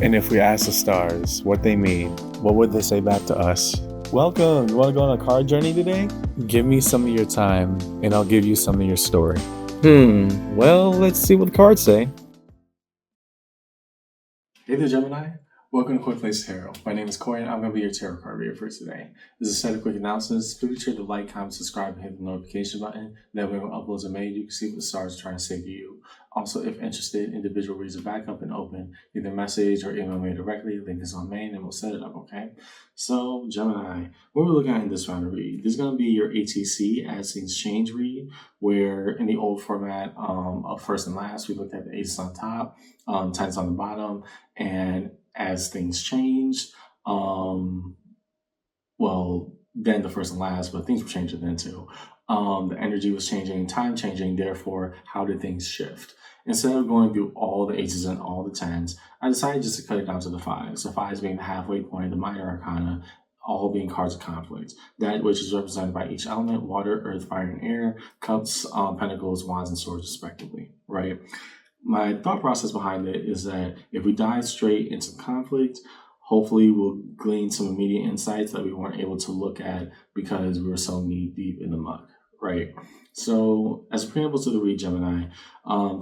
And if we ask the stars what they mean, what would they say back to us? Welcome! You want to go on a card journey today? Give me some of your time, and I'll give you some of your story. Well, let's see what the cards say. Hey there, Gemini. Welcome to Quick Place Tarot. My name is Corey, and I'm going to be your tarot card reader for today. This is a set of quick announcements. Please be sure to like, comment, subscribe, and hit the notification button. That way when uploads are made, you can see what the stars are trying to say to you. Also, if interested, individual reads are back up and open. Either message or email me directly. Link is on main, and we'll set it up, okay? So, Gemini, what we're looking at in this round of read, this is going to be your ATC, As Things Change read, where in the old format of first and last, we looked at the aces on top, tens on the bottom, and as things change, then the first and last, but things were changing then too. The energy was changing, time changing, therefore, how did things shift? Instead of going through all the aces and all the tens, I decided just to cut it down to the fives. The fives being the halfway point, the minor arcana, all being cards of conflict. That which is represented by each element: water, earth, fire, and air, cups, pentacles, wands, and swords, respectively, right? My thought process behind it is that if we dive straight into conflict, hopefully we'll glean some immediate insights that we weren't able to look at because we were so knee deep in the muck, right? So as a preamble to the read, Gemini,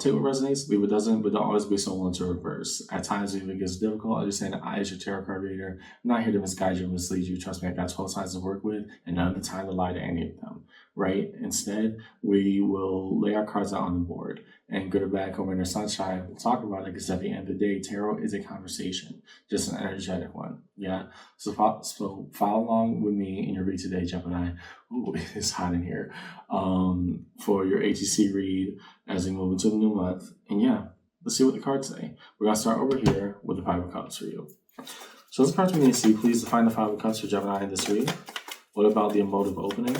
take what resonates, leave what doesn't, but don't always be so willing to reverse. At times, if it gets difficult, understand that I, as your tarot card reader, I'm not here to misguide you or mislead you. Trust me, I got 12 signs to work with and none of the time to lie to any of them, right? Instead, we will lay our cards out on the board. And good or bad, cold rain or sunshine, we'll talk about it because at the end of the day, tarot is a conversation, just an energetic one. Yeah. So follow along with me in your read today, Gemini. Ooh, it's hot in here. For your ATC read as we move into the new month. And yeah, let's see what the cards say. We're gonna start over here with the Five of Cups for you. So the cards we need to see, please define the Five of Cups for Gemini in this read. What about the emotive opening?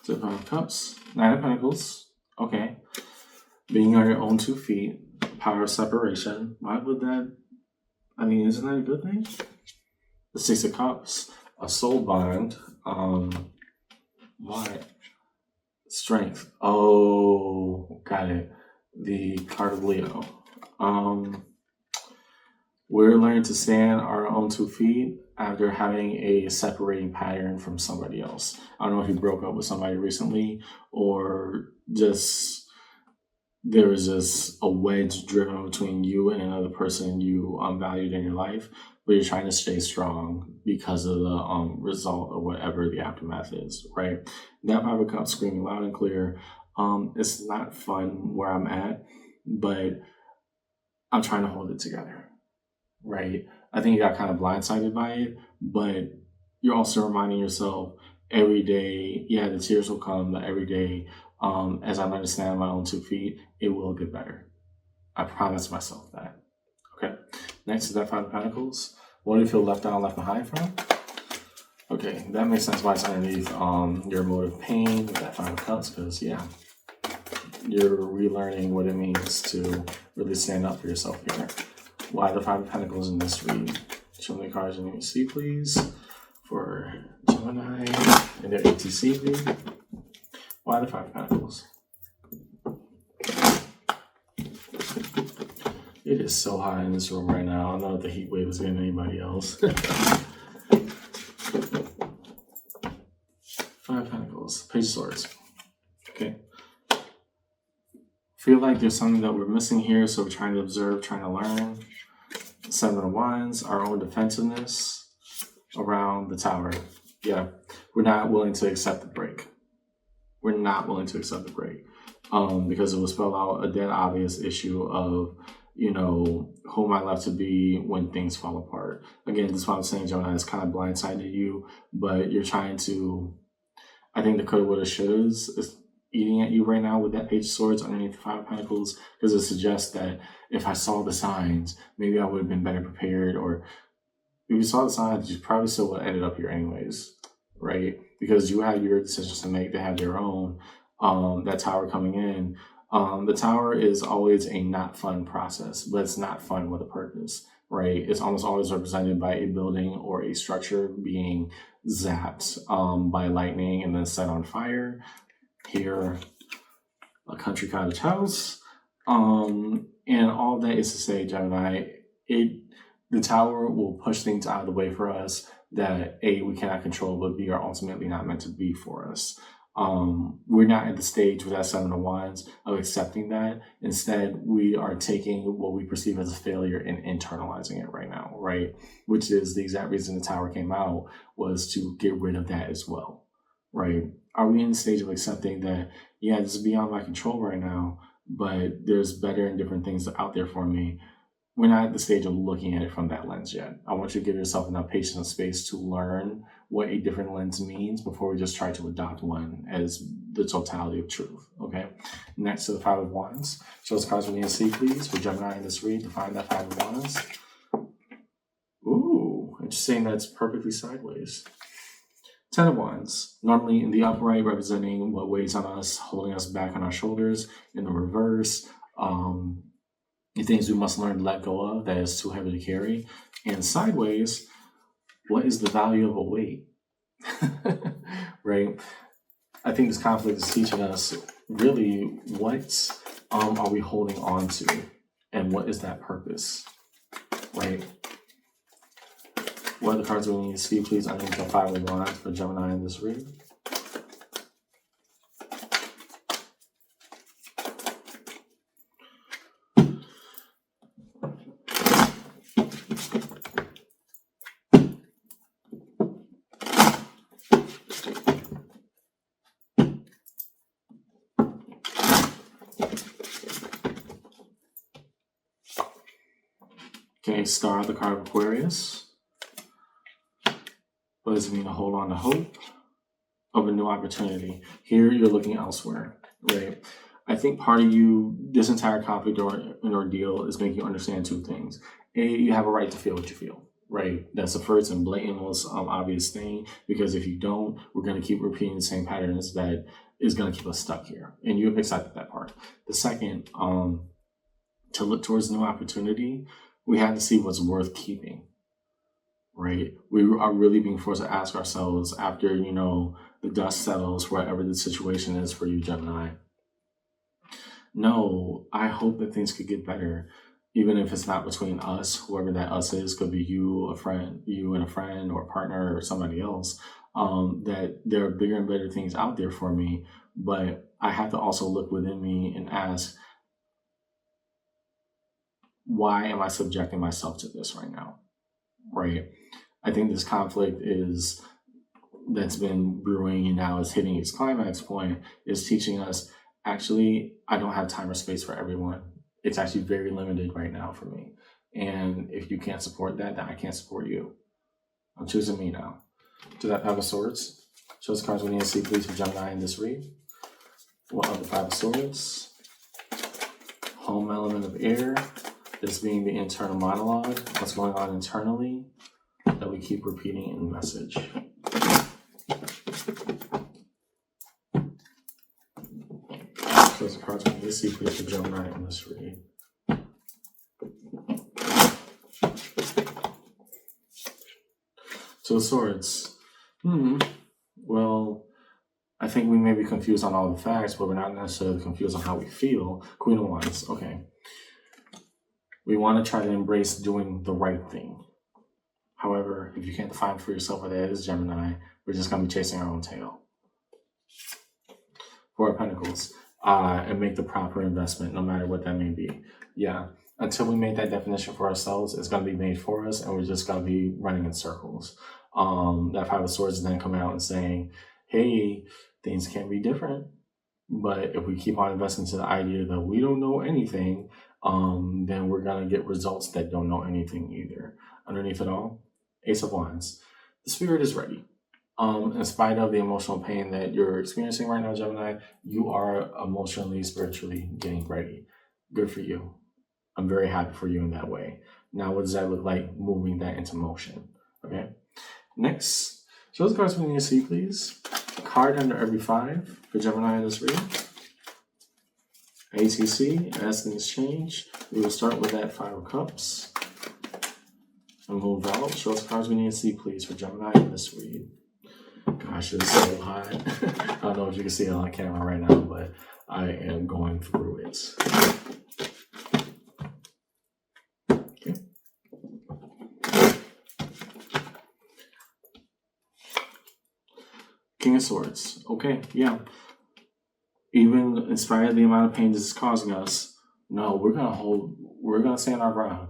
So Five of Cups, Nine of Pentacles. Okay. Being on your own 2 feet, power of separation. Why would that? I mean, isn't that a good thing? The Six of Cups, a soul bond. Why? Strength. Oh, got it. The card of Leo. We're learning to stand our own 2 feet after having a separating pattern from somebody else. I don't know if you broke up with somebody recently or just there was just a wedge driven between you and another person you valued in your life, but you're trying to stay strong because of the result of whatever the aftermath is, right? That Five of Cups screaming loud and clear. It's not fun where I'm at, but I'm trying to hold it together, right? I think you got kind of blindsided by it, but you're also reminding yourself every day, yeah, the tears will come, but every day, as I understand my own 2 feet, it will get better. I promise myself that. Okay, next is that Five of Pentacles. What do you feel left out and left behind from? Okay, that makes sense why it's underneath your emotive pain with that Five of Cups, because yeah, you're relearning what it means to really stand up for yourself here. Why the Five of Pentacles in this read? Show me the cards you need to see, please, for Gemini in their ATC read. Why the Five of Pentacles? It is so hot in this room right now. I don't know if the heat wave is getting anybody else. Five of Pentacles, Page of Swords. Okay. Feel like there's something that we're missing here, so we're trying to observe, trying to learn. Seven of Wands, our own defensiveness around the Tower. Yeah, we're not willing to accept the break. We're not willing to accept the break because it will spell out a dead obvious issue of, you know, who am I left to be when things fall apart. Again, this is what I'm saying, Jonah, it's kind of blindsided you, but you're trying to, I think the coulda, woulda, shouldas is eating at you right now with that Page of Swords underneath the Five of Pentacles, because it suggests that if I saw the signs, maybe I would have been better prepared, or you saw the signs, you probably still would have ended up here anyways, right? Because you had your decisions to make. They had their own. That tower coming in. The tower is always a not fun process, but it's not fun with a purpose, right? It's almost always represented by a building or a structure being zapped by lightning and then set on fire. Here, a country cottage house. And all that is to say, Gemini, the tower will push things out of the way for us that A, we cannot control, but B, are ultimately not meant to be for us. We're not at the stage with that Seven of Wands of accepting that. Instead, we are taking what we perceive as a failure and internalizing it right now, right? Which is the exact reason the tower came out, was to get rid of that as well, right? Are we in the stage of accepting that, yeah, this is beyond my control right now, but there's better and different things out there for me? We're not at the stage of looking at it from that lens yet. I want you to give yourself enough patience and space to learn what a different lens means before we just try to adopt one as the totality of truth, okay? Next to the Five of Wands. Show us cards we need to see, please, for Gemini in this read. Define that Five of Wands. Ooh, interesting. That's perfectly sideways. Ten of Wands, normally in the upright, representing what weighs on us, holding us back on our shoulders. In the reverse, the things we must learn to let go of that is too heavy to carry. And sideways, what is the value of a weight? Right? I think this conflict is teaching us really what are we holding on to and what is that purpose, right? What are the cards we need to see, please, underneath the Five of Wands for Gemini in this read? Okay, Star, the card of Aquarius. What does it mean to hold on to hope of a new opportunity? Here, you're looking elsewhere, right? I think part of you, this entire conflict or an ordeal is making you understand two things. A, you have a right to feel what you feel, right? That's the first and blatant, most obvious thing, because if you don't, we're going to keep repeating the same patterns that is going to keep us stuck here. And you have accepted that part. The second, to look towards new opportunity, we have to see what's worth keeping, right? We are really being forced to ask ourselves after, the dust settles, wherever the situation is for you, Gemini. No, I hope that things could get better, even if it's not between us, whoever that us is, could be you, a friend, you and a friend or a partner or somebody else, that there are bigger and better things out there for me. But I have to also look within me and ask, why am I subjecting myself to this right now? Right? I think this conflict that's been brewing and now is hitting its climax point, is teaching us, actually, I don't have time or space for everyone. It's actually very limited right now for me. And if you can't support that, then I can't support you. I'm choosing me now. To that Five of Swords. Show us cards we need to see, please, for Gemini in this read. What are the Five of Swords? Home element of air. This being the internal monologue. What's going on internally that we keep repeating in the message. So the cards we need to see, please, for Gemini in this read. Two of Swords. Well, I think we may be confused on all the facts, but we're not necessarily confused on how we feel. Queen of Wands. Okay. We want to try to embrace doing the right thing. However, if you can't define for yourself what that is, Gemini, we're just going to be chasing our own tail. Four of Pentacles. And make the proper investment, no matter what that may be. Yeah. Until we make that definition for ourselves, it's going to be made for us, and we're just going to be running in circles. That Five of Swords is then coming out and saying, hey, things can be different. But if we keep on investing to the idea that we don't know anything, then we're going to get results that don't know anything either. Underneath it all, Ace of Wands. The spirit is ready. In spite of the emotional pain that you're experiencing right now, Gemini, you are emotionally, spiritually getting ready. Good for you. I'm very happy for you in that way. Now, what does that look like moving that into motion? Okay. Next, show the cards we need to see, please. A card under every 5 for Gemini in this reading. ATC, as things change, we will start with that 5 of Cups. And move out. Show us the cards we need to see, please, for Gemini in this read. Gosh, it's so hot. I don't know if you can see it on camera right now, but I am going through it. Okay. King of Swords. Okay, yeah. Even in spite of the amount of pain this is causing us, no, we're gonna stand our ground.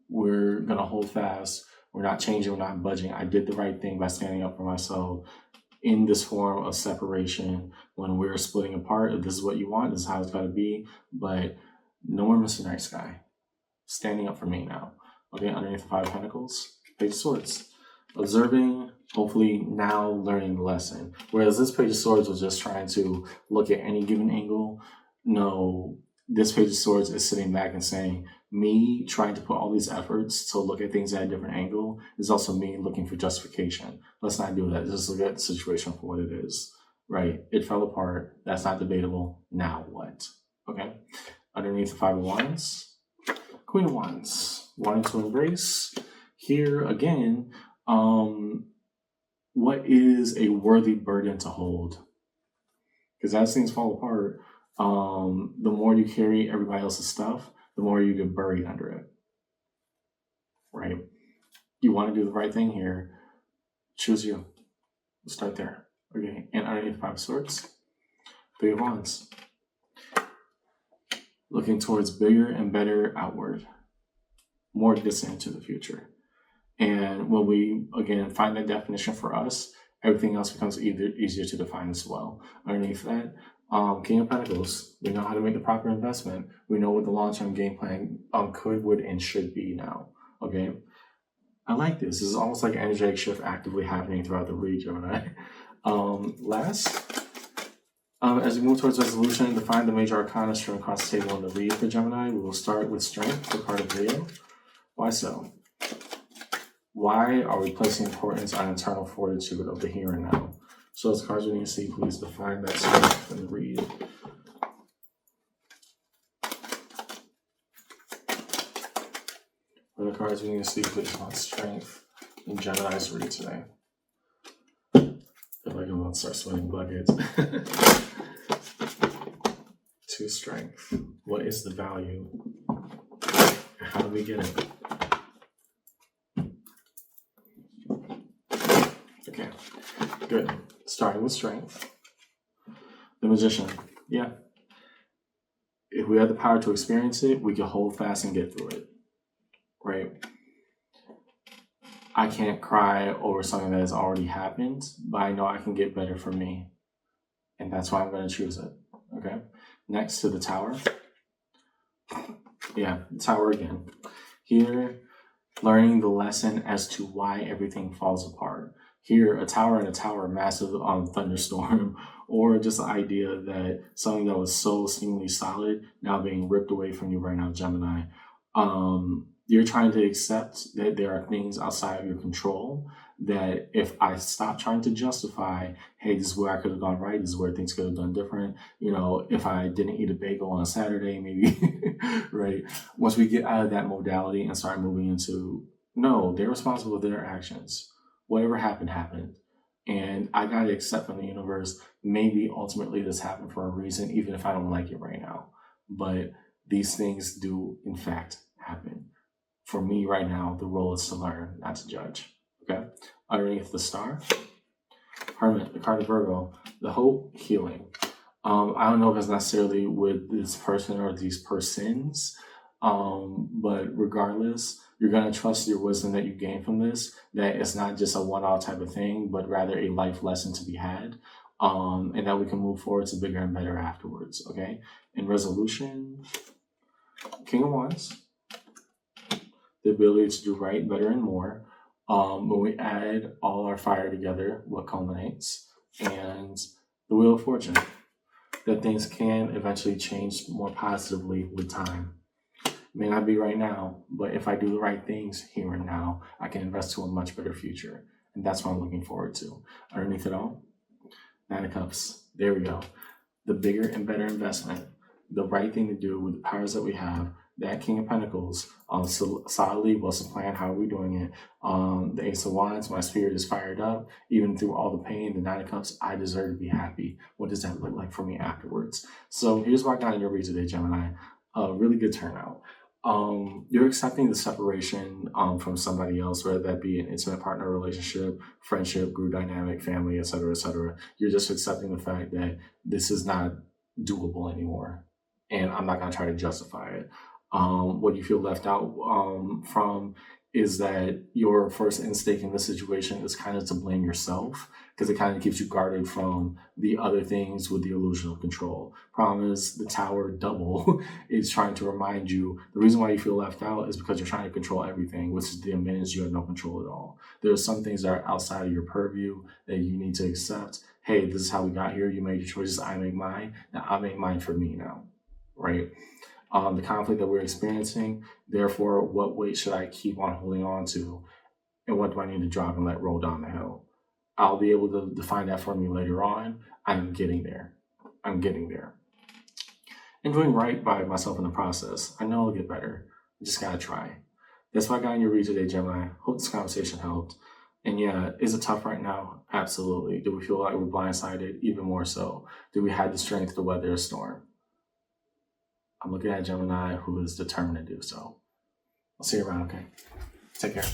We're gonna hold fast. We're not changing, we're not budging. I did the right thing by standing up for myself in this form of separation when we're splitting apart. If this is what you want, this is how it's gotta be. But no more Mr. Nice Guy. Standing up for me now. Okay, underneath the 5 of Pentacles, Page of Swords. Observing, hopefully now learning the lesson. Whereas this Page of Swords was just trying to look at any given angle. No, this Page of Swords is sitting back and saying, me trying to put all these efforts to look at things at a different angle is also me looking for justification. Let's not do that. Just look at the situation for what it is, right? It fell apart. That's not debatable. Now what? Okay. Underneath the 5 of Wands, Queen of Wands, wanting to embrace. Here again, what is a worthy burden to hold? Because as things fall apart, the more you carry everybody else's stuff, the more you get buried under it, right? You want to do the right thing here, choose you. Let's start there. Okay, and underneath 5 of Swords, 3 of Wands. Looking towards bigger and better outward, more distant to the future. And when we, again, find that definition for us, everything else becomes easier to define as well. Underneath that, King of Pentacles, we know how to make the proper investment. We know what the long-term game plan could, would, and should be now. Okay, I like this. This is almost like an energetic shift actively happening throughout the read, Gemini. As we move towards resolution, define the major arcana strewn across the table in the read for Gemini. We will start with Strength, the card of Leo. Why so? Why are we placing importance on internal fortitude of the here and now? So those cards we need to see, please define that strength in the read. What are the cards we need to see, please, on strength in Gemini's read today? I feel like I'm about to start sweating buckets. 2 strength. What is the value? How do we get it? Okay, good. Starting with Strength. The Magician. Yeah. If we had the power to experience it, we could hold fast and get through it. Right? I can't cry over something that has already happened, but I know I can get better for me. And that's why I'm going to choose it. Okay? Next to the Tower. Yeah, the Tower again. Here, learning the lesson as to why everything falls apart. Here, a tower and a tower, massive thunderstorm, or just the idea that something that was so seemingly solid now being ripped away from you right now, Gemini. You're trying to accept that there are things outside of your control, that if I stop trying to justify, hey, this is where I could have gone right, this is where things could have done different. You know, if I didn't eat a bagel on a Saturday, maybe, right? Once we get out of that modality and start moving into, no, they're responsible for their actions. Whatever happened, happened. And I got to accept from the universe, maybe ultimately this happened for a reason, even if I don't like it right now. But these things do, in fact, happen. For me right now, the role is to learn, not to judge. Okay? Underneath the Star, Hermit, the card of Virgo, the hope, healing. I don't know if it's necessarily with this person or these persons, but regardless, you're going to trust your wisdom that you gain from this, that it's not just a one-off type of thing, but rather a life lesson to be had, and that we can move forward to bigger and better afterwards, okay? In resolution, King of Wands, the ability to do right, better, and more. When we add all our fire together, what culminates, and the Wheel of Fortune, that things can eventually change more positively with time. May not be right now, but if I do the right things here and now, I can invest to a much better future. And that's what I'm looking forward to. Underneath it all, Nine of Cups. There we go. The bigger and better investment, the right thing to do with the powers that we have. That King of Pentacles, solidly, what's the plan? How are we doing it? The Ace of Wands, my spirit is fired up. Even through all the pain, the Nine of Cups, I deserve to be happy. What does that look like for me afterwards? So here's what I got in your read today, Gemini. A really good turnout. You're accepting the separation from somebody else, whether that be an intimate partner relationship, friendship, group dynamic, family, etc., etc. You're just accepting the fact that this is not doable anymore, and I'm not going to try to justify it. What you feel left out from is that your first instinct in this situation is kind of to blame yourself, because it kind of keeps you guarded from the other things with the illusion of control. Problem is, the Tower double is trying to remind you the reason why you feel left out is because you're trying to control everything, which diminish you have no control at all. There are some things that are outside of your purview that you need to accept. Hey, this is how we got here. You made your choices. I made mine. Now I make mine for me now, right? The conflict that we're experiencing. Therefore, what weight should I keep on holding on to? And what do I need to drop and let roll down the hill? I'll be able to define that for me later on. I'm getting there. I'm getting there. And doing right by myself in the process. I know I'll get better. I just gotta try. That's what I got in your read today, Gemini. Hope this conversation helped. And yeah, is it tough right now? Absolutely. Do we feel like we're blindsided? Even more so. Do we have the strength to weather a storm? I'm looking at Gemini who is determined to do so. I'll see you around, okay? Take care.